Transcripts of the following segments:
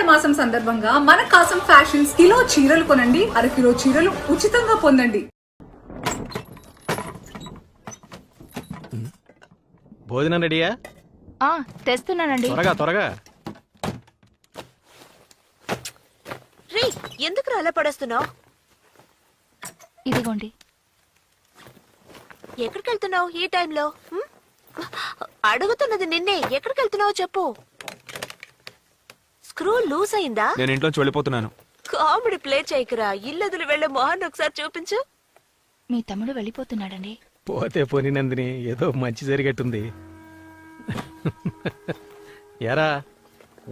మాసం సందర్భంగా మన కాసం ఫ్యాషన్స్ కిలో చీరలు కొనండి, అరకిలో చీరలు ఉచితంగా పొందండి. భోజనం రెడీయా? తెస్తున్నానండి. త్వరగా రే, ఎందుకు అలా పడేస్తున్నావు? ఇదిగోండి. ఎక్కడికి వెళ్తున్నావు ఈ టైంలో? అడుగుతున్నది నిన్నే. ఎక్కడికి వెళ్తున్నావు చెప్పు. స్క్రూ లూజ్ అయిందా? నేను ఇంట్లోంచి వెళ్ళిపోతున్నాను. Comedy play చేయకురా. ఇల్లదులు వెళ్లే మొహాన్ని ఒకసారి చూపించు. మీ తమ్ముడు వెళ్ళిపోతున్నాడండి. పోతే పోని నందిని, ఏదో మంచి జరిగేట్టుంది. ఎరా,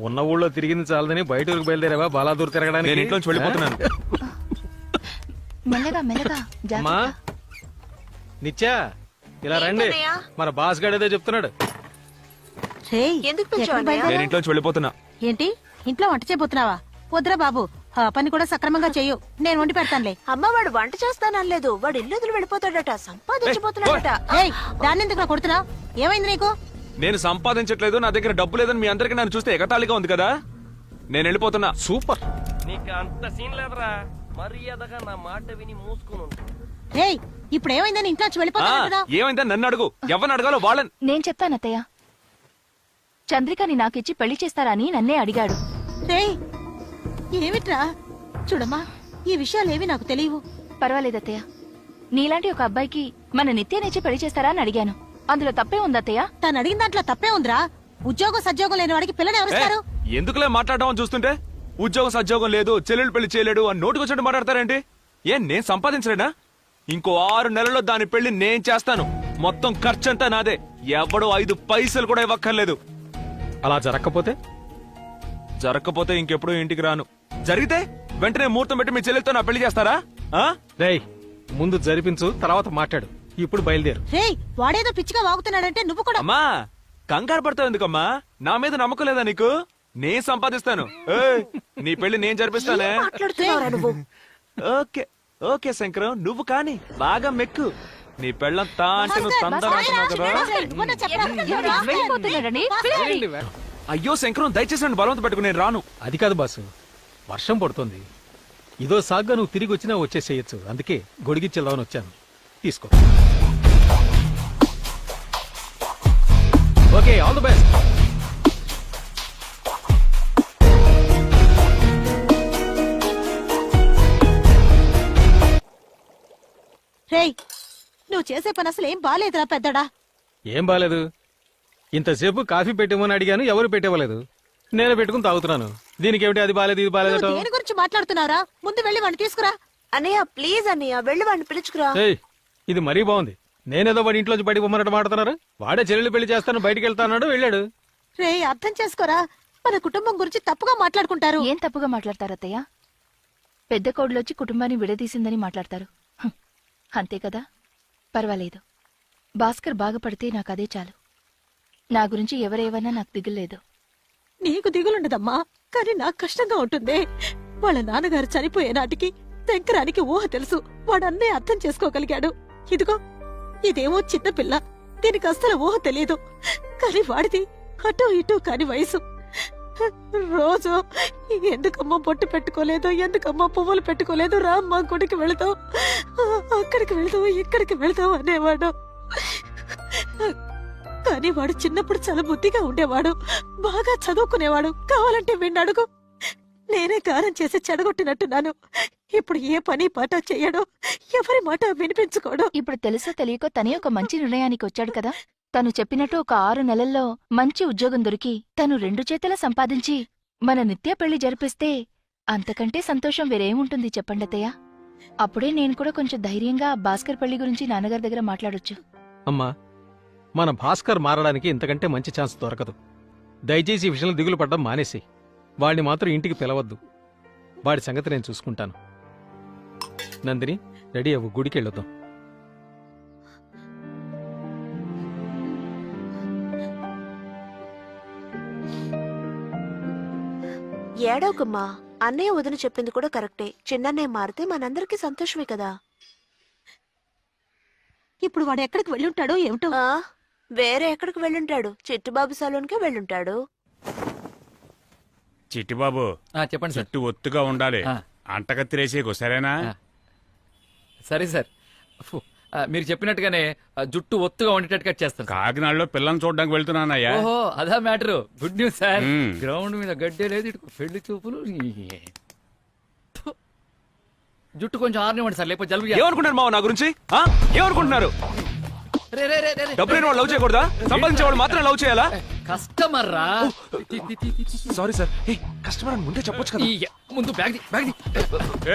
ఉన్న ఊళ్ళో తిరిగింది చాలదని బయట ఊరికి బయలుదేరావా బాలాదూర్ తిరగడానికి? నేను ఇంట్లోంచి వెళ్ళిపోతున్నాను. మెల్లగా అమ్మా నిత్యా, ఇలా రండి. ఏంటన్నయ్య? మన బాస్ గారు ఏదో చెప్తున్నాడు. ఎందుకు పిలిచావు? నేను ఇంట్లోంచి వెళ్ళిపోతున్నా. ఏంటి, ఇంట్లో వంట చేయబోతున్నావా? వద్దురా బాబు, ఆ పని కూడా సక్రమంగా చెయ్యు, నేను వండి పెడతానులే. అమ్మ, వాడు వంట చేస్తానలేదు. వాడు ఇల్లదులు వెళ్ళిపోతాడట, సంపాదించబోతున్నాడట. ఏయ్, దాన్ని ఎందుకు కొడుతున్నావు? ఏమైంది నీకు? నేను సంపాదించట్లేదు, నా దగ్గర డబ్బు లేదని మీ అందరికి నన్ను చూస్తే ఎగతాళిగా ఉంది కదా. నేను వెళ్ళిపోతున్నా. సూపర్. నీకు అంత సీన్ లేదురా, మర్యాదగా నా మాట విని మూసుకుని ఉండు. ఏయ్, ఇప్పుడు ఏమైందని ఇంట్లోంచి వెళ్ళిపోతున్నా? ఏమైందని నన్ను అడుగు. ఎవరిని అడగాలో వాళ్ళని. నేను చెప్తాను అత్తయ్య. చంద్రికని నాకిచ్చి పెళ్లి చేస్తారా అని నన్నే అడిగాడు. రేయ్, ఏమిట్రా? చూడమ్మా, ఈ విషయాలేవి నాకు తెలియవు. పర్వాలేదు అత్తయ్య. నీలాంటి ఒక అబ్బాయికి మన నిత్యనిచ్చి పెళ్లి చేస్తారా అని అడిగాను. అందులో తప్పే ఉంది అత్తయ్య. తను అడిగిన దాంట్లో తప్పే ఉందిరా. ఉద్యోగం సద్యోగం లేని వాడికి పిల్లని ఎవరిస్తారు? ఎందుకులే మాట్లాడడం అని చూస్తుంటే, ఉద్యోగం సద్యోగం లేదు, చెల్లెలు పెళ్లి చేయలేడు అని నోటికొచ్చినట్టు మాట్లాడతారేంటి? నేను సంపాదించలేనా? ఇంకో 6 నెలల్లో దాని పెళ్లి నేను చేస్తాను. మొత్తం ఖర్చంతా నాదే. ఎవడో 5 పైసలు కూడా ఇవ్వక్కర్లేదు. అలా జరగకపోతే? జరగకపోతే ఇంకెప్పుడు ఇంటికి రాను. జరిగితే వెంటనే ముహూర్తం పెట్టి మీ చెల్లెలతో నా పెళ్లి చేస్తారా? రేయ్, ముందు జరిపించు, తర్వాత మాట్లాడు. ఇప్పుడు బయలుదేరు. రేయ్, వాడేదో పిచ్చిగా వాగుతున్నాడంటే నువ్వు కూడా. అమ్మా, కంగారు పడతావు ఎందుకమ్మా? నా మీద నమ్మకం లేదా నీకు? నేను సంపాదిస్తాను. ఏయ్, నీ పెళ్లి నేను జరిపిస్తానే. మాట్లాడుతున్నావురా నువ్వు? ఓకే ఓకే శంకరం, నువ్వు కాని బాగా మెక్కు. నీ పెళ్ళం తా అంటే నువ్వు తందరాడుతున్నావు కదా. వెళ్ళిపోతున్నాడని పిలవండి. అయ్యో శంకరం, దయచేసి నన్ను బలవంత పెట్టుకుని నేను రాను. అది కాదు బాసు, వర్షం పడుతుంది. ఇదో సాగ్గా నువ్వు తిరిగి వచ్చినా వచ్చేసేయచ్చు. అందుకే గొడిగిచ్చేద్దామని వచ్చాను. తీసుకో. Okay, all the best. రేయ్, నువ్వు చేసే పని అసలు ఏం బాలేదురా పెద్దడా. ఏం బాలేదు. ఇంతసేపు కాఫీ పెట్టేమని అడిగాను, ఎవరు పెట్టేవ్వలేదు. నేను పెట్టుకుని తాగుతున్నాను. దీనికేమిటి అది బాలేదు ఇది బాలేదు? నువ్వు దేని గురించి మాట్లాడుతున్నావురా? ముందు వెళ్ళి వాడిని తీసుకురా. అన్నయ్య ప్లీజ్ అన్నయ్య, వెళ్ళి వాడిని పిలుచుకురా. ఏయ్, ఇది మరీ బాగుంది. నేనేదో వాడి ఇంట్లోంచి బయటకు పొమ్మన్నట్టు మాడుతున్నారు. వాడే చెల్లెలు పెళ్లి చేస్తాను బయటికి వెళ్తాన్నాడు, వెళ్ళాడు. రేయ్, అర్థం చేసుకోరా. మన కుటుంబం గురించి తప్పుగా మాట్లాడుకుంటారు. ఏం తప్పుగా మాట్లాడతారు అత్తయ్య? పెద్ద కోడలొచ్చి కుటుంబాన్ని విడదీసిందని మాట్లాడతారు. అంతే కదా. పర్వాలేదు. భాస్కర్ బాగుపడితే నాకు అదే చాలు. నా గురించి ఎవరేవన్నా నాకు దిగులేదు. నీకు దిగులుండదమ్మా, కానీ నాకు కష్టంగా ఉంటుంది. వాళ్ళ నాన్నగారు చనిపోయే నాటికి శంకరానికి ఊహ తెలుసు. వాడన్నే అర్థం చేసుకోగలిగాడు. ఇదిగో, ఇదేమో చిన్న పిల్ల, దీనికి అస్సలు ఊహ తెలియదు. కానీ వాడిది అటూ ఇటూ కాని వయసు. రోజు ఎందుకమ్మా బొట్టు పెట్టుకోలేదు, ఎందుకమ్మా పువ్వులు పెట్టుకోలేదు, రామ్మా గుడికి వెళతావు, అక్కడికి వెళతావు, ఇక్కడికి వెళతావు అనేవాడు. కానీ వాడు చిన్నప్పుడు చాలా బుద్ధిగా ఉండేవాడు, బాగా చదువుకునేవాడు. కావాలంటే వీడిని అడుగు. నేనే కారం చేసి చెడగొట్టినట్టున్నాను. ఇప్పుడు ఏ పని పాట చెయ్యడు, ఎవరి మాట వినిపించుకోడు. ఇప్పుడు తెలుసో తెలియకో తనే ఒక మంచి నిర్ణయానికి వచ్చాడు కదా. తను చెప్పినట్టు ఒక 6 నెలల్లో మంచి ఉద్యోగం దొరికి తను 2 చేతుల సంపాదించి మన నిత్య పెళ్లి జరిపిస్తే అంతకంటే సంతోషం వేరేముంటుంది చెప్పండి అత్తయ్య. అప్పుడే నేను కూడా కొంచెం ధైర్యంగా భాస్కర్ పెళ్లి గురించి నాన్నగారి దగ్గర మాట్లాడొచ్చు. అమ్మా, మన భాస్కర్ మారడానికి ఇంతకంటే మంచి ఛాన్స్ దొరకదు. దయచేసి ఈ విషయంలో దిగులు పడ్డం మానేసి వాడిని మాత్రం ఇంటికి పిలవద్దు. వాడి సంగతి నేను చూసుకుంటాను. నందిని, రెడీ అవ్వు, గుడికి వెళ్ళొద్దాం. ఏడవకమ్మా, అన్నయ్య వదిన చెప్పింది కూడా కరెక్టే. చిన్నన్నయ్య మారితే మనందరికీ సంతోషమే కదా. ఇప్పుడు వాడు ఎక్కడికి వెళ్ళుంటాడో ఏమిటో. వేరే ఎక్కడికి వెళ్ళుంటాడు? చిట్టుబాబు సలూన్కే వెళ్ళుంటాడు. చిట్టిబాబు చెప్పండి సార్. చుట్టూ ఒత్తుగా ఉండాలి. ఆ. అంటకత్తిరేసేకు సరేనా? ఆ. సరే సార్. ఫు, మీరు చెప్పినట్టుగానే జుట్టు ఒత్తుగా ఉండేటట్టు కట్ చేస్తాను సార్. కాకినాడలో పిల్లల్ని చూడడానికి వెళ్తున్నానయ్యా. ఓహో అదా మ్యాటర్. Good news sir. మ్మ్. గ్రౌండ్ మీద గడ్డే లేదు, ఇటు పెళ్లి చూపులు. థు. జుట్టు కొంచెం ఆరనివ్వండి సార్, లేకపోతే జలుబు చేస్తుంది. ఏమనుకుంటున్నారు మావ నా గురించి? ఆ? ఏమనుకుంటున్నారు? రే, రే, రే, రే, రే. డబ్బులు వాళ్ళు లవ్ చేయకూడదా? సంపాదించే వాళ్ళు మాత్రం లవ్ చేయాలా? కస్టమర్ రా. Sorry sir. కస్టమర్ అని ముందే చెప్పొచ్చు కదా. ఈ, ముందు బ్యాగ్ ది, బ్యాగ్ ది.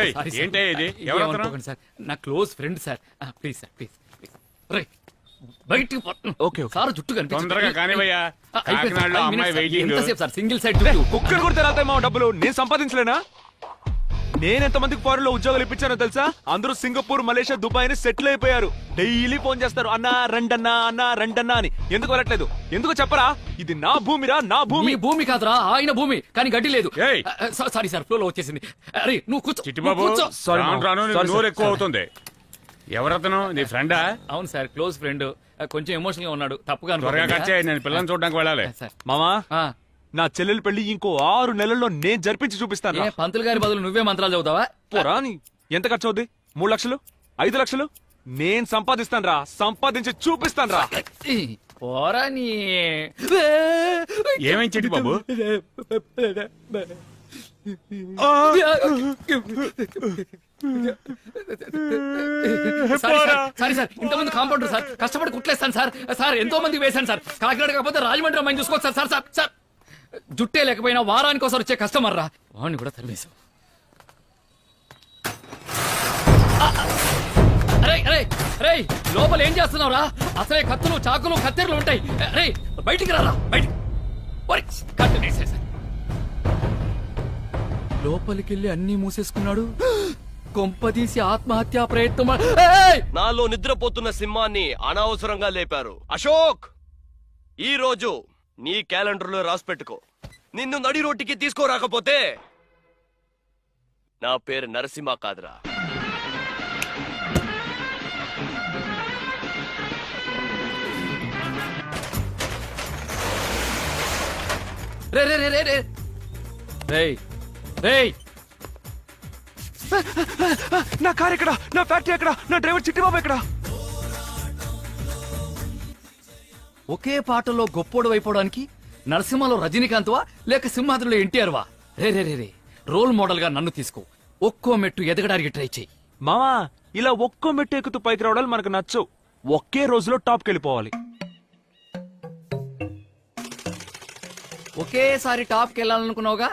ఏయ్, సారీ సార్. ఏంటయ్యా ఇది? ఎవరతను? ఏమనుకోకండి సార్, నా close friend sir. Please sir, please. రే బయటికి ఓకే, ఓకే. సార్ జుట్టు కనిపించదు. తొందరగా కానివయ్యా. అయిపోయింది సార్, కాకినాడలో 5 అమ్మాయి minutes సార్. వెయిటింగ్. ఎంతసేపు సార్ సింగిల్ సైడ్ జుట్టు? కుక్కర్ కొడితే రాతాయి మావ డబ్బులు. నేను సంపాదించలేనా? నేనెంత మందికి ఫారెన్ లో ఉద్యోగాలు ఇప్పించానో తెలుసా? అందరూ సింగపూర్, మలేషియా, దుబాయ్ అని సెటిల్ అయిపోయారు. డైలీ ఫోన్ చేస్తారు, అన్నా రండన్నా, అన్నా రండన్నా అని. ఎందుకు వెళ్ళట్లేదు? ఎందుకు చెప్పరా? ఇది నా భూమిరా, నా భూమి. మీ భూమి కాదురా, ఆయన భూమి. కానీ గడ్డి లేదు. ఏయ్. సారీ సార్, ఫ్లో లో వచ్చేసింది. అరే నువ్వు కూర్చో, చిట్టిబాబు నువ్వు కూర్చో. Sorry, రాను మామ. రాను నీకు Sorry, నోరు sir. ఎక్కువ అవుతుంది. ఎవరతను? నీ ఫ్రెండా? అవును సార్, క్లోజ్ ఫ్రెండ్. కొంచెం ఎమోషనల్ గా ఉన్నాడు. తప్పుగా త్వరగా అనుకోకండి. ఖర్చే, నేను పిల్లల్ని చూడడానికి వెళ్ళాలి. సార్. మామా, ఆ, నా చెల్లెలు పెళ్లి ఇంకో 6 నెలల్లో నేను జరిపించి చూపిస్తాను. ఏ పంతులు గారి బదులు నువ్వే మంత్రాలు చదువుతావా? పోరాని ఎంత ఖర్చు అవుద్ది? 3 లక్షలు, 5 లక్షలు? నేను సంపాదిస్తాను రా, సంపాదించి చూపిస్తాను రా. పోరా నీ. ఏమేం చిట్టిబాబు? సారీ సార్, ఇంతమంది కాంపౌండర్ సార్, కష్టపడి కుట్లేస్తాను సార్. సార్ ఎంతో మంది వేశాను సార్. కాకినాడ కాకపోతే రాజమండ్రి అమ్మాయిని చూసుకోవచ్చు సార్. సార్ సార్ సార్ జుట్టే లేకపోయినా వారానికి ఒకసారి వచ్చే కస్టమర్ రా. వాడిని కూడా తరివేశాం. అరే అరే అరే, లోపల ఏం చేస్తున్నావు రా? అసలే కత్తులు, చాకులు, కత్తెరలు ఉంటాయి. అరే బయటికి రారా, బయటికి. కట్టు వేసేయ్ సార్. లోపలికెళ్ళి అన్నీ మూసేసుకున్నాడు. కొంపదీసి ఆత్మహత్యా ప్రయత్నం. ఏయ్! నాలో నిద్రపోతున్న సింహాన్ని అనవసరంగా లేపారు. అశోక్, ఈ రోజు నీ క్యాలెండర్లో రాసి పెట్టుకో. నిన్ను నడి రోడ్డుకి తీసుకోరాకపోతే నా పేరు నరసింహ కాదురా. రే రే రే రే రే రేయ్ రేయ్, నా కార్ ఎక్కడ? నా ఫ్యాక్టరీ ఎక్కడ? నా డ్రైవర్ చిట్టిబాబు ఎక్కడ? ఒకే పాటలో గొప్పోడు అయిపోవడానికి నరసింహలో రజనీకాంత్వా లేక సింహాద్రిలో ఎన్టీఆర్ వా? రే రే రే రే, రోల్ మోడల్ గా నన్ను తీసుకో. ఒక్కో మెట్టు ఎదగడానికి ట్రై చేయి. మామా, ఇలా ఒక్కో మెట్టు ఎక్కుతూ పైకి రావడాలు మనకు నచ్చవు. ఒకే రోజులో టాప్కి వెళ్ళిపోవాలి. ఒకేసారి టాప్కి వెళ్ళాలనుకున్నావుగా,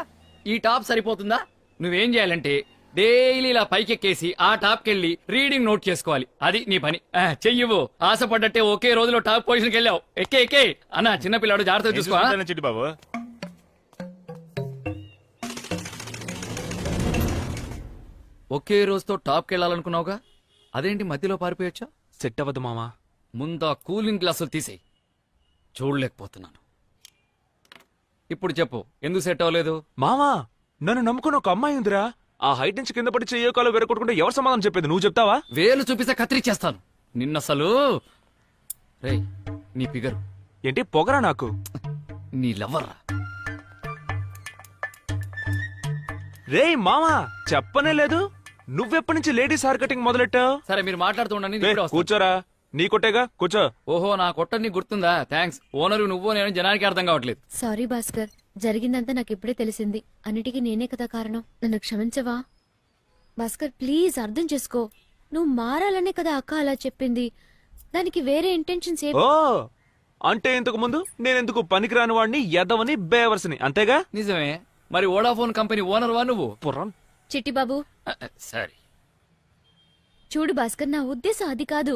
ఈ టాప్ సరిపోతుందా? నువ్వేం చేయాలంటే డైలీ ఇలా పైకెక్కేసి ఆ టాప్కి వెళ్ళి రీడింగ్ నోట్ చేసుకోవాలి. అది నీ పని. చెయ్యవు. ఆశపడ్డట్టే ఒకే రోజులో టాప్ పొజిషన్కి వెళ్ళావు. ఎక్కే ఎక్కే అన్న, చిన్నపిల్లాడు జాగ్రత్తగా చూసుకో. చిట్టిబాబు ఒకే రోజుతో టాప్కి వెళ్ళాలనుకున్నావుగా, అదేంటి మధ్యలో పారిపోయొచ్చా? సెట్ అవ్వదు మామా. ముందా కూలింగ్ గ్లాసులు తీసేయి. చూడలేకపోతున్నాను. ఇప్పుడు చెప్పు, ఎందుకు సెట్ అవ్వలేదు? మామా, నన్ను నమ్ముకున్న ఒక అమ్మాయి ఉందిరా. ఆ హైట్ నుంచి కింద పడి చెయ్యో కాలు వెరకొట్టుకుంటే ఎవరు సమాధానం చెప్పేది? నువ్వు చెప్తావా? వేలు చూపిస్తే కత్తిరిచ్చేస్తాను నిన్నసలు. రేయ్, నీ ఫిగరు ఏంటి పొగరా నాకు? నీ లవ్వర్. రేయ్ మామా, చెప్పనే లేదు. నువ్వెప్పటి నుంచి లేడీస్ హెయిర్ కటింగ్ మొదలెట్టావు? సరే మీరు మాట్లాడుతూ ఉండండి, నేను రేయ్, ఇప్పుడే వస్తాను. కూర్చోరా. నీ కొట్టేగా, కూర్చో. ఓహో, నా కొట్ట నీకు గుర్తుందా? థ్యాంక్స్. ఓనరు నువ్వు, నేను జనానికి అర్థం కావట్లేదు. సారీ భాస్కర్, జరిగిందంతా నాకు ఇప్పుడే తెలిసింది. అన్నిటికీ నేనే కదా కారణం. నన్ను క్షమించవా భాస్కర్? ప్లీజ్ అర్థం చేసుకో. నువ్వు మారాలనే కదా అక్క అలా చెప్పింది. దానికి వేరే ఇంటెన్షన్స్ ఓ, అంటే ఇంతకు ముందు నేనెందుకు పనికిరాని వాడిని, ఎదవని, బేవర్స్ని, అంతేగా? నిజమే. మరి వోడాఫోన్ కంపెనీ ఓనర్ వా నువ్వు? పుర్రం. చిట్టిబాబు సరే చూడు భాస్కర్, నా ఉద్దేశం అది కాదు.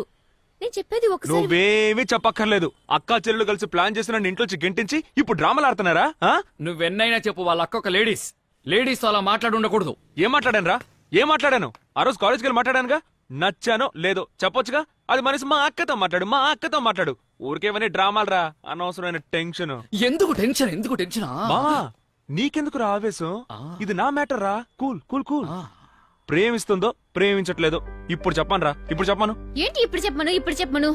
నేను చెప్పేది ఒకసారి. నువ్వేమీ చెప్పక్కర్లేదు. అక్కా చెల్లెలు కలిసి ప్లాన్ చేసి నన్ను ఇంట్లోంచి గెంటించి ఇప్పుడు డ్రామాలు ఆడుతున్నారా? ఆ? నువ్వెన్నైనా చెప్పు, వాళ్ళ అక్క ఒక లేడీస్ తో అలా మాట్లాడి ఉండకూడదు. ఏం మాట్లాడాను రా? ఏం మాట్లాడాను? ఆ రోజు కాలేజ్కి వెళ్ళి మాట్లాడానుగా. నచ్చానో లేదో చెప్పొచ్చుగా. అది మనిషి మా అక్కతో మాట్లాడు, మా అక్కతో మాట్లాడు. ఊరికేమని డ్రామాలు రా, అనవసరమైన టెన్షన్. ఎందుకు టెన్షన్? ఎందుకు టెన్షన్? మామా, నీకెందుకు రా ఆవేశం? ఇది నా మ్యాటర్ రా. Cool cool cool. ప్రేమిస్తుందో ప్రేమించట్లేదో ఇప్పుడు చెప్పను రా. ఇప్పుడు చెప్పను. ఏంటి ఇప్పుడు చెప్పమను? ఇప్పుడు చెప్పమను.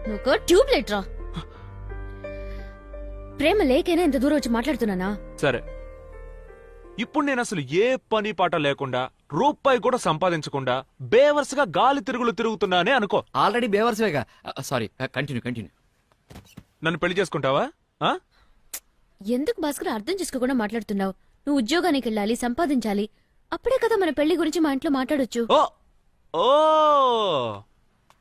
నువ్వు ట్యూబ్ లైట్ రా. ప్రేమ లేకైనా ఇంత దూరం వచ్చి మాట్లాడుతున్నానా? సరే, ఇప్పుడు నేను అసలు ఏ పని పాట లేకుండా రూపాయి కూడా సంపాదించకుండా బేవర్స్గా గాలి తిరుగులు తిరుగుతున్నానే అనుకో. ఆల్రెడీ బేవర్స్వేగా. Sorry, continue continue. నన్ను పెళ్లి చేసుకుంటావా? ఆ? ఎందుకు భాస్కర్ అర్థం చేసుకోకుండా మాట్లాడుతున్నావు? నువ్వు ఉద్యోగానికి వెళ్ళాలి, సంపాదించాలి. అప్పుడే కదా మన పెళ్లి గురించి మా ఇంట్లో మాట్లాడొచ్చు. ఓ ఓ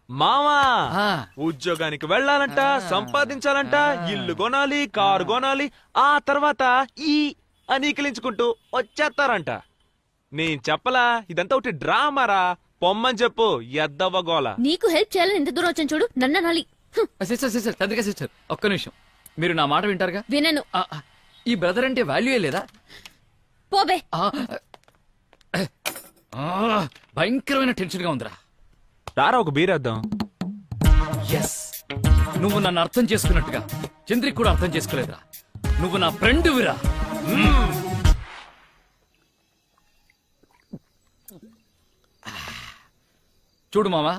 మావా, ఆ. ఉద్యోగానికి వెళ్ళాలంట, సంపాదించాలంట, ఇల్లు కొనాలి, కారు కొనాలి, ఆ తర్వాత ఈ అనీకిలించుకుంటూ వచ్చేస్తారంట. నేను చెప్పలా, ఇదంతా ఒకటి డ్రామారా. పొమ్మని చెప్పు, ఎద్దవగోల. నీకు హెల్ప్ చేయాలని ఎంత దూరం వచ్చాను చూడు, నన్ను అనాలి. సిస్టర్ చంద్రిక సిస్టర్, ఒక్క నిమిషం. మీరు నా మాట వింటారుగా? వినను. ఈ బ్రదర్ అంటే వాల్యూయే లేదా? పోబే. భయంకరమైన టెన్షన్ గా ఉందిరా. రారా ఒక బీరేద్దాం. ఎస్, నువ్వు నన్ను అర్థం చేసుకున్నట్టుగా చంద్రిక్ కూడా అర్థం చేసుకోలేదురా. నువ్వు నా ఫ్రెండ్ విరా. చూడు మామా,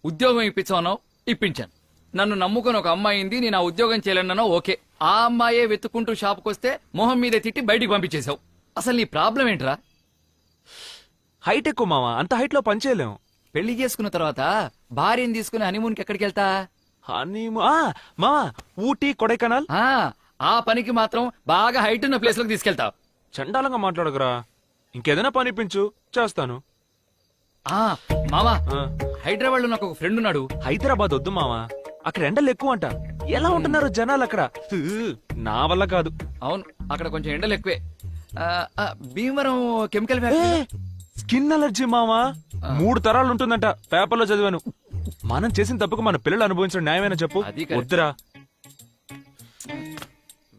ఉద్యోగం ఇప్పించావు, ఇప్పించాను. నన్ను నమ్ముకొని ఒక అమ్మాయింది, నేను ఆ ఉద్యోగం చేయలేనో ఓకే. ఆ అమ్మాయే వెతుక్కుంటూ షాప్కొస్తే మొహం మీదే తిట్టి బయటికి పంపించేశావు. అసలు నీ ప్రాబ్లం ఏంట్రా? హైట్ ఎక్కువ మావా, అంత హైట్ లో పనిచేయలేం. పెళ్లి చేసుకున్న తర్వాత భార్యని తీసుకుని హనీమూన్కి ఎక్కడికి వెళ్తా? మావా, ఊటీ కొడైకెనాల్. ఆ పనికి మాత్రం బాగా హైట్ ఉన్న ప్లేస్ లోకి తీసుకెళ్తావు. చండాలంగా మాట్లాడకురా. ఇంకేదైనా పని ఇప్పించు, చేస్తాను. మామా, ఆ, హైదరాబాద్ లో నాకు ఒక ఫ్రెండ్ ఉన్నాడు. హైదరాబాద్ వద్దు మావా, అక్కడ ఎండలు ఎక్కువ అంట. ఎలా ఉంటున్నారు జనాలు అక్కడ? నా వల్ల కాదు. అవును, అక్కడ కొంచెం ఎండలు ఎక్కువే. Bhimavaram chemical factory. Skin allergy మావా, 3 తరాలు ఉంటుందంట. పేపర్లో చదివాను. మనం చేసిన తప్పుకు మన పిల్లలు అనుభవించడం న్యాయమేనా చెప్పు? అది కరెక్ట్. వద్దురా.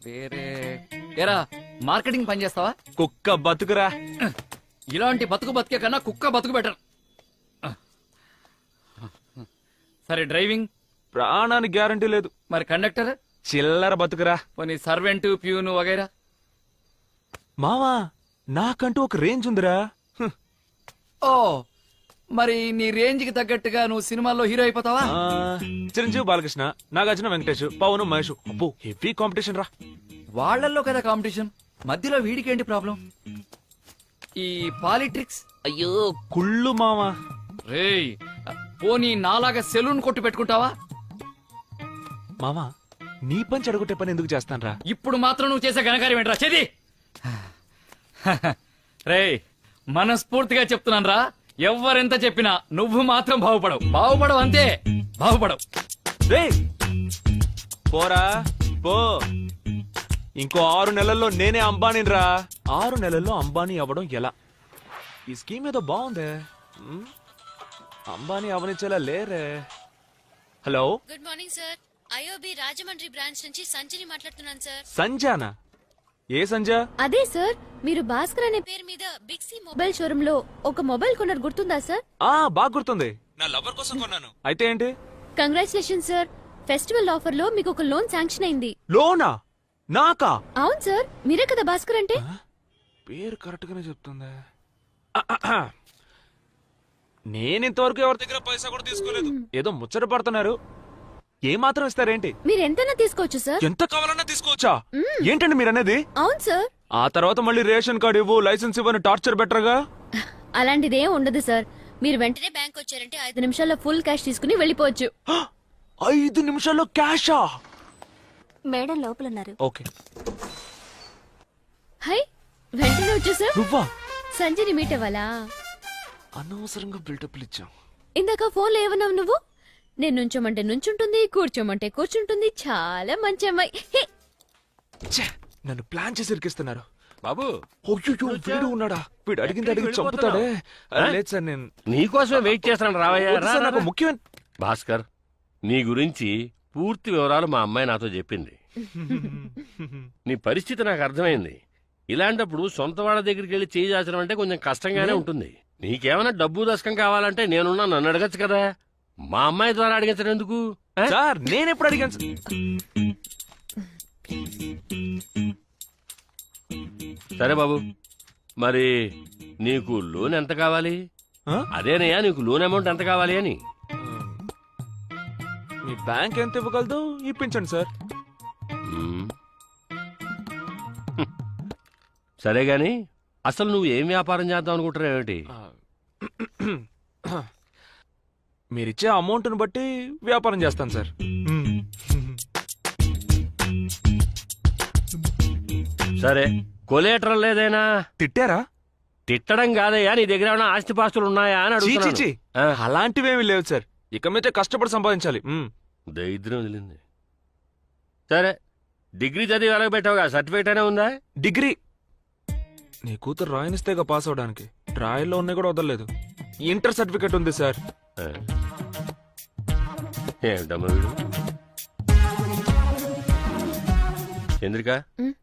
వేరే ఏరా, మార్కెటింగ్ పని చేస్తావా? కుక్క బతుకురా. ఇలాంటి బతుకు బతికే కన్నా కుక్క బతుకు బెటర్. సరే, డ్రైవింగ్? ప్రాణానికి గ్యారంటీ లేదు. మరి కండక్టర్? చిల్లర బతుకురా. పోనీ సర్వెంట్, ప్యూను వగైరా? మావా, నాకంటూ ఒక రేంజ్ ఉందిరా. ఓ, మరి నీ రేంజ్ కి తగ్గట్టుగా నువ్వు సినిమాల్లో హీరో అయిపోతావా? చిరంజీవి, బాలకృష్ణ, నాగార్జున, వెంకటేష్, పవన్, మహేష్. అబ్బో, హెవీ కాంపిటీషన్ రా. వాళ్ళల్లో కదా కాంపిటీషన్, మధ్యలో వీడికేంటి ప్రాబ్లం? ఈ పాలిట్రిక్స్? అయ్యో కుళ్ళు మావా. రేయ్, పోనీ నాలాగా సెలూన్ కొట్టు పెట్టుకుంటావా? మావా, నీ పని చెడగొట్టే పని ఎందుకు చేస్తానరా? ఇప్పుడు మాత్రం నువ్వు చేసే ఘనకార్యం ఏంట్రా? చేది. రేయ్, మనస్ఫూర్తిగా చెప్తున్నాను రా, ఎవ్వరెంత చెప్పినా నువ్వు మాత్రం బాగుపడవు అంతే. బాగుపడవు. రేయ్, పోరా పో. ఇంకో 6 నెలల్లో నేనే అంబానీ రా. 6 నెలల్లో అంబానీ అవ్వడం ఎలా? ఈ స్కీమ్ ఏదో బాగుందే. అంబానీ అవనిచ్చేలా లేరే. Hello, good morning sir. IOB Rajahmundry branch నుంచి సంజయ్ మాట్లాడుతున్నాను సార్. సంజానా? ఏ సంజా? అదే సార్, మీరు భాస్కర్ అనే పేరు మీద బిగ్సీ మొబైల్ షోరూమ్ లో ఒక మొబైల్ కొన్నారు, గుర్తుందా సార్? బాగా గుర్తుంది. నా లవర్ కోసం కొన్నాను. అయితే ఏంటి? కంగ్రాచులేషన్ సార్, ఫెస్టివల్ ఆఫర్ లో మీకు ఒక లోన్ శాంక్షన్ అయింది. లోనా? నాకా? అవును సార్, మీరే కదా భాస్కర్ అంటే. పేరు కరెక్ట్ గానే చెప్తుంది. నేను ఇంతవరకు ఎవరి దగ్గర పైసా కూడా తీసుకోలేదు. ఏదో ముచ్చట పడుతున్నారు. ఏ మాత్రం ఇస్తారేంటి? మీరు ఎంతైనా తీసుకోవచ్చు సార్. ఎంత కావాలన్నా తీసుకోవచ్చా? ఏంటండి మీరు అనేది? అవును సార్. ఆ తర్వాత మళ్ళీ రేషన్ కార్డు ఇవ్వు, లైసెన్స్ ఇవ్వని టార్చర్ బెటర్గా. అలాంటిదేం ఉండదు సార్. మీరు వెంటనే బ్యాంక్ వచ్చారంటే 5 నిమిషాల్లో ఫుల్ క్యాష్ తీసుకుని వెళ్ళిపోవచ్చు. 5 నిమిషాల్లో క్యాషా? మేడం లోపలున్నారు. ఓకే. హై, వెంటనే వచ్చేసా. నువ్వా? సంజయ్ని మీట్ అవ్వాలా? అనవసరంగా బిల్డప్లు ఇచ్చాం. ఇందాక ఫోన్లో ఏమన్నావు నువ్వు? నేను నుంచోమంటే నుంచుంటుంది, కూర్చోమంటే కూర్చుంటుంది. చాలా మంచి అమ్మాయి. హే, ఛే, నన్ను ప్లాన్ చేసి ఇరికిస్తున్నారు. బాబు, అయ్యో, వీడు ఉన్నాడా? వీడు అడిగింది అడిగి చంపుతాడే. లేదు సార్, నేను నీకోసమే వెయిట్ చేస్తాను. రావయ్యా. వద్దు సార్, నాకు ముఖ్యమైన. భాస్కర్, నీ గురించి పూర్తి వివరాలు మా అమ్మాయి నాతో చెప్పింది. నీ పరిస్థితి నాకు అర్థమైంది. ఇలాంటప్పుడు సొంత వాళ్ళ దగ్గరికి వెళ్ళి చేయి చాచడం అంటే కొంచెం కష్టంగానే ఉంటుంది. నీకేమైనా డబ్బు దశకం కావాలంటే నేనున్నా, నన్ను అడగచ్చు కదా. మా అమ్మాయి ద్వారా అడిగించడం ఎందుకు? సార్, నేను ఎప్పుడు అడిగాను? సరే బాబు, మరి నీకు లోన్ ఎంత కావాలి? అదేనయ్యా, నీకు లోన్ అమౌంట్ ఎంత కావాలి అని. మీ బ్యాంక్ ఎంత ఇవ్వగలదు ఇప్పించండి సార్. సరే గాని అసలు నువ్వు ఏం వ్యాపారం చేద్దాం అనుకుంటున్నావు ఏమిటి? మీరిచ్చే అమౌంట్ని బట్టి వ్యాపారం చేస్తాను సార్. సరే, కొలేటరల్ లేదైనా? తిట్టారా? తిట్టడం కాదయ్యా, నీ దగ్గర ఏమైనా ఆస్తిపాస్తులు ఉన్నాయా అని చీ, చీ, అడుగుతున్నాను. చీ. ఆ, అలాంటివేమీ లేవు సార్. ఇక మీదే కష్టపడి సంపాదించాలి. దరిద్రం వదిలింది. సరే, డిగ్రీ చదివి వెలగబెట్టావుగా, సర్టిఫికేట్ అయినా ఉందా? డిగ్రీ నీ కూతురు రాయనిస్తేగా పాస్ అవడానికి. రాయల్లో ఉన్నాయి కూడా వదలలేదు. ఇంటర్ సర్టిఫికేట్ ఉంది సార్. ఆ. ఏమిటమ్మా వీడు? చంద్రిక, ఉమ్.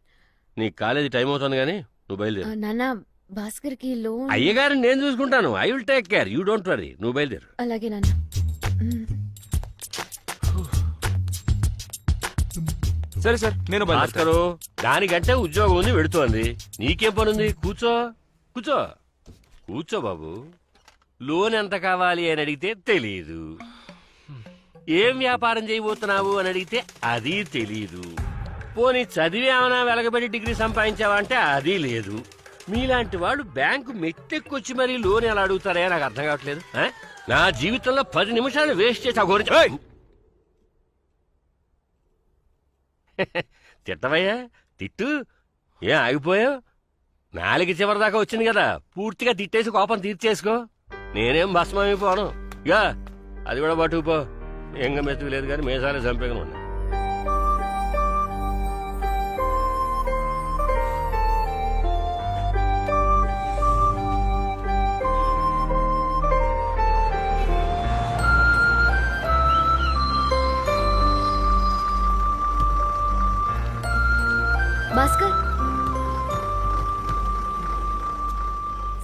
నీ కాలేజీ టైం అవుతుంది కానీ నువ్వు బయలుదేరు. నాన్న భాస్కర్ కి లోన్. అయ్యగారిని నేను చూసుకుంటాను. I will take care, you don't worry. నువ్వు బయలుదేరు. అలాగే నాన్న. సరే సార్, నేను భాస్కరు, దానికంటే ఉద్యోగం ఉంది, వెడుతోంది. నీకేం పనుంది? కూర్చో కూర్చో కూర్చో బాబు. లోన్ ఎంత కావాలి అని అడిగితే తెలీదు. ఏం వ్యాపారం చేయబోతున్నావు అని అడిగితే అది తెలీదు. పోనీ చదివి ఏమైనా వెలగబడి డిగ్రీ సంపాదించావా అంటే అది లేదు. మీలాంటి వాళ్ళు బ్యాంకు మెట్టెక్కొచ్చి మరీ లోన్ ఎలా అడుగుతారే నాకు అర్థం కావట్లేదు. ఆ? నా జీవితంలో 10 నిమిషాలు వేస్ట్ చేసి ఆ గురించి తిట్టవయ్యా, తిట్టు. ఏం ఆగిపోయావు? నాలుగు చివరి దాకా వచ్చింది కదా, పూర్తిగా తిట్టేసి కోపం తీర్చేసుకో. నేనేం భస్మైపోను. ఇక అది కూడా పట్టుకుపో. ఎంగ మెతుకు లేదు కానీ మేసాలే చంపేగను ఉన్నా. Bhaskar,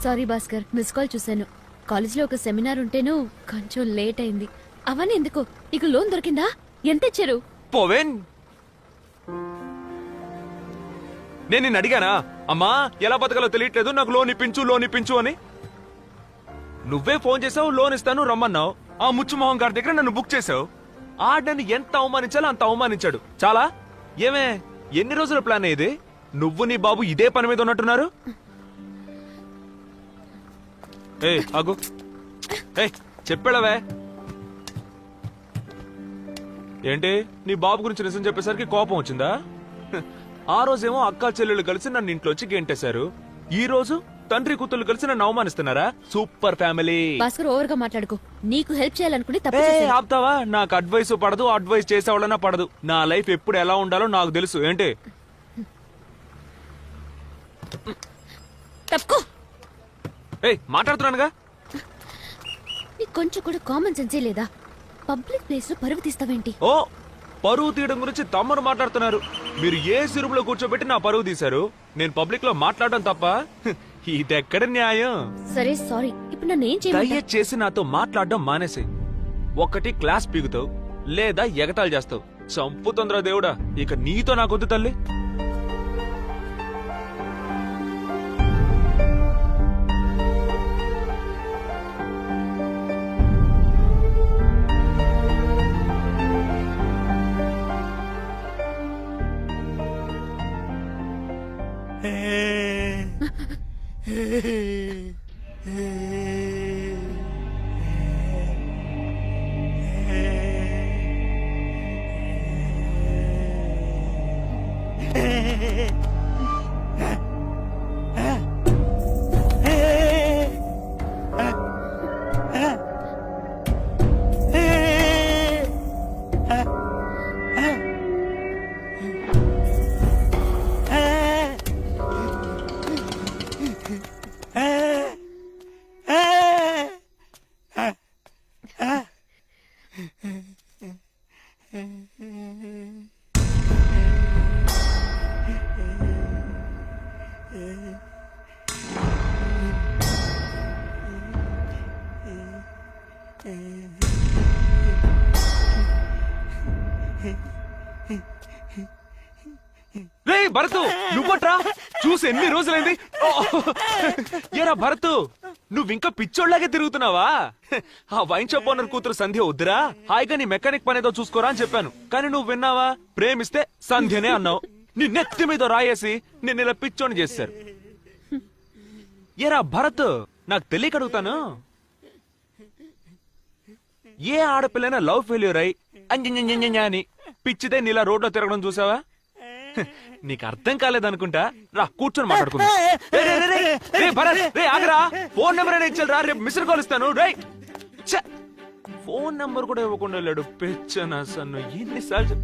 sorry Bhaskar, miss call చూశాను. కాలేజీలో ఒక సెమినార్ ఉంటేను కొంచెం లేట్ అయింది. అవన్నీ ఎందుకు, నీకు లోన్ దొరికిందా? ఎంత ఇచ్చారు? పోవేన్. నేను నిన్ను అడిగానా, అమ్మా ఎలా బతకాలో తెలియట్లేదు, నాకు లోన్ ఇప్పించు అని? నువ్వే ఫోన్ చేసావు, లోన్ ఇస్తాను రమ్మన్నావు. ఆ ముచ్చుమోహన్ గారి దగ్గర నన్ను బుక్ చేసావు. నన్ను ఎంత అవమానించాలో అంత అవమానించాడు. చాలా. ఏమే, ఎన్ని రోజుల ప్లాన్ ఇది? నువ్వు నీ బాబు ఇదే పని మీద ఉన్నట్టున్నారు. ఆగు. చెప్పాడవే ఏంటి? నీ బాబు గురించి నిజం చెప్పేసరికి కోపం వచ్చిందా? ఆ రోజేమో అక్కా చెల్లెళ్ళు కలిసి నన్ను ఇంట్లోంచి గెంటేశారు. ఈ రోజు తండ్రి కూతుళ్ళు కలిసి నన్ను అవమానిస్తున్నారా? Super family. భాస్కర్, ఓవర్ గా మాట్లాడుకో. నీకు హెల్ప్ చేయాలనుకుని తప్పు ఏ చేశాను. ఆపుతావా? నాకు అడ్వైస్ పడదు, అడ్వైస్ చేసేవాళ్ళన్నా పడదు. నా లైఫ్ ఎప్పుడు ఎలా ఉండాలో నాకు తెలుసు. ఏంటి? తప్పుకో. మాట్లాడుతున్నానుగా. నీకు కొంచెం కూడా కామన్ సెన్సే లేదా? పబ్లిక్ ప్లేస్ లో పరువు తీస్తావేంటి? ఓ, పరువు తీయడం గురించి తమ్ముడు మాట్లాడుతున్నారు. మీరు ఏ సిరుపులో కూర్చోబెట్టి నా పరువు తీశారు? నేను పబ్లిక్ లో మాట్లాడడం తప్ప ఇదెక్కడ న్యాయం? సరే సారీ, ఇప్పుడు నన్ను ఏం చేయమంటావ్? దయచేసి నాతో మాట్లాడడం మానేసి. ఒకటి క్లాస్ పీగుతావు, లేదా ఎగతాళి చేస్తావు. చంపుతొందర దేవుడా, ఇక నీతో నాకొద్దు తల్లి. రే భరతు, నువ్వట్రా? చూసి ఎన్ని రోజులైంది? ఏరా భరతు, నువ్వింకా పిచ్చోళ్లాగే తిరుగుతున్నావా? ఆ వైన్ షాప్ ఓనర్ కూతురు సంధ్య వద్దురా, హాయిగా నీ మెకానిక్ పనేదో చూసుకోరా అని చెప్పాను. కానీ నువ్వు విన్నావా? ప్రేమిస్తే సంధ్యనే అన్నావు. నీ నెత్తి మీద రాయేసి నిన్ను ఇలా పిచ్చోని చేశారు. ఏరా భరత్, నాకు తెలియక అడుగుతాను, ఏ ఆడపిల్లైనా లవ్ ఫెయిల్యూర్ అయి అంజంజంజంజంజ అని పిచ్చితే నీలా రోడ్లో తిరగడం చూసావా? నీకు అర్థం కాలేదనుకుంటా. రా కూర్చొని మాట్లాడుకుందాం. రేయ్, రేయ్, రేయ్, రేయ్, భరత్, రేయ్, ఆగరా. ఫోన్ నెంబర్ అయినా ఇచ్చారు రా, రేపు మిస్డ్ కాల్ ఇస్తాను. రేయ్, ఛ! ఫోన్ నెంబర్ కూడా ఇవ్వకుండా వెళ్ళాడు పెచ్చనా సన్ను. ఎన్నిసార్లు